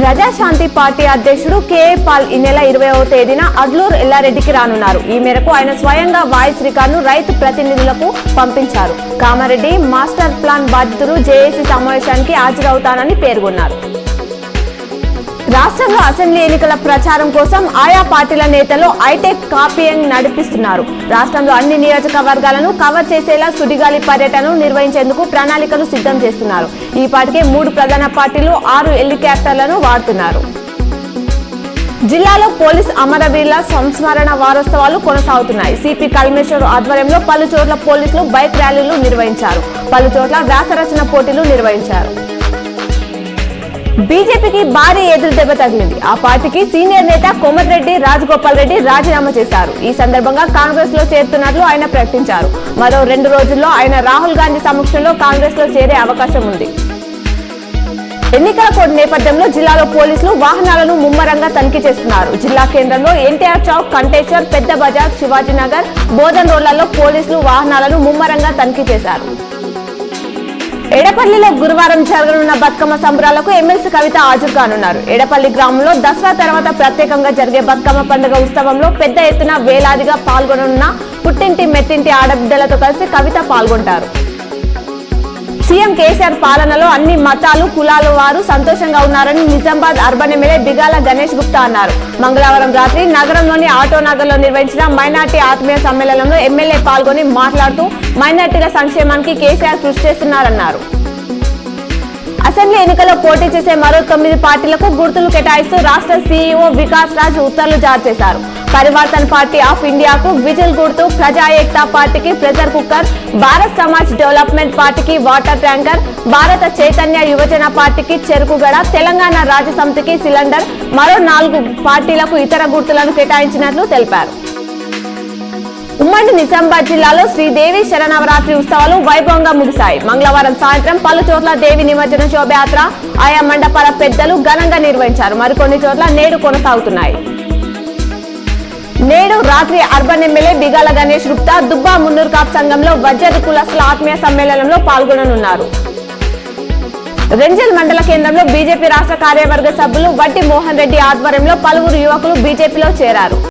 Praja Shanti party అధ్యక్షుడు K Paul ఈ నెల 20వ తేదీన అడ్లూరు ఎల్లారెడ్డికి రానున్నారు. ఈ మేరకు ఆయన స్వయంగా వాయిస్ రికార్డును రైతు ప్రతినిధులకు పంపించారు. కామారెడ్డి మాస్టర్ ప్లాన్ బాధితులు జేఏసీ సమావేశానికి హాజరవుతానని పేర్కొన్నారు. రాష్ట్రంలో అసెంబ్లీ ఎన్నికల ప్రచారం కోసం ఆయా పార్టీల నేతలు హైటెక్ కాపీయింగ్ నడిపిస్తున్నారు. రాష్ట్రంలో అన్ని నియోజకవర్గాలను కవర్ చేసేలా సుడిగాలి పర్యటనను నిర్వహించేందుకు ప్రణాళికలు సిద్ధం చేస్తున్నారు. ఈ పాటికే 3 ప్రధాన పార్టీలు 6 హెలికాప్టర్లను వాడుతున్నారు. జిల్లాలో పోలీస్ అమరవీరుల సంస్మరణ వారోత్సవాలు కొనసాగుతున్నాయి. సిపి కల్మేశ్వర్ ఆధ్వర్యంలో పలు చోట్ల పోలీసులు బైక్ ర్యాలీలు నిర్వహించారు. పలు చోట్ల వ్యాసరచన పోటీలు నిర్వహించారు. బీజేపీకి భారీ ఎదురు దెబ్బ తగిలింది. ఆ పార్టీకి సీనియర్ నేత కోమటిరెడ్డి రాజగోపాల్ రెడ్డి రాజీనామా చేశారు. ఈ సందర్భంగా కాంగ్రెస్ లో చేరుతున్నట్లు ఆయన ప్రకటించారు. మరో 2 రోజుల్లో ఆయన రాహుల్ గాంధీ సమక్షంలో కాంగ్రెస్ లో చేరే అవకాశం ఉంది. ఎన్నికల కోడ్ నేపథ్యంలో జిల్లాలో పోలీసులు వాహనాలను ముమ్మరంగా తనిఖీ చేస్తున్నారు. జిల్లా కేంద్రంలో ఎన్టీఆర్ చౌక్, కంటేశ్వర్, పెద్ద బజార్, శివాజీనగర్, బోధన్ రోడ్లలో పోలీసులు వాహనాలను ముమ్మరంగా తనిఖీ చేశారు. ఎడపల్లిలో గురువారం జరగనున్న బతుకమ్మ సంబరాలకు ఎమ్మెల్సీ కవిత హాజరు కానున్నారు. ఎడపల్లి గ్రామంలో దసరా తర్వాత ప్రత్యేకంగా జరిగే బతుకమ్మ పండుగ ఉత్సవంలో పెద్ద ఎత్తున వేలాదిగా పాల్గొననున్న పుట్టింటి మెట్టింటి ఆడబిడ్డలతో కలిసి కవిత పాల్గొంటారు. సీఎం కేసీఆర్ పాలనలో అన్ని మతాలు, కులాల వారు సంతోషంగా ఉన్నారని నిజామాబాద్ అర్బన్ ఎమ్మెల్యే బిగాల గణేష్ గుప్తా అన్నారు. మంగళవారం రాత్రి నగరంలోని ఆటోనగర్ లో నిర్వహించిన మైనార్టీ ఆత్మీయ సమ్మేళనంలో ఎమ్మెల్యే పాల్గొని మాట్లాడుతూ మైనార్టీల సంక్షేమానికి కేసీఆర్ కృషి చేస్తున్నారన్నారు. అసెంబ్లీ ఎన్నికల్లో పోటీ చేసే మరో 9 పార్టీలకు గుర్తులు కేటాయిస్తూ రాష్ట్ర సీఈఓ వికాస్ రాజ్ ఉత్తర్వులు జారీ చేశారు. పరివర్తన్ పార్టీ ఆఫ్ ఇండియాకు విజిల్ గుర్తు, ప్రజా ఏక్తా పార్టీకి pressure cooker, Bharat Samaj development పార్టీకి వాటర్ ట్యాంకర్, భారత చైతన్య యువజన పార్టీకి చెరుకుగడ, తెలంగాణ రాజ్య సమితికి సిలిండర్, మరో 4 పార్టీలకు ఇతర గుర్తులను కేటాయించినట్లు తెలిపారు. ఉమ్మడి నిజామాబాద్ జిల్లాలో శ్రీదేవి శరన్నవరాత్రి ఉత్సవాలు వైభవంగా ముగిశాయి. మంగళవారం సాయంత్రం పలు చోట్ల దేవి నిమజ్జన శోభయాత్ర ఆయా మండపాల పెద్దలు ఘనంగా నిర్వహించారు. మరికొన్ని చోట్ల నేడు కొనసాగుతున్నాయి. నేడు రాత్రి అర్బన్ ఎమ్మెల్యే బిగాల గణేష్ గుప్తా దుబ్బా మున్నూరు కాప్ సంఘంలో వజ్ర కులస్తుల ఆత్మీయ సమ్మేళనంలో పాల్గొననున్నారు. రెంజల్ మండల కేంద్రంలో బీజేపీ రాష్ట్ర కార్యవర్గ సభ్యులు వడ్డి మోహన్ రెడ్డి ఆధ్వర్యంలో పలువురు యువకులు బీజేపీలో చేరారు.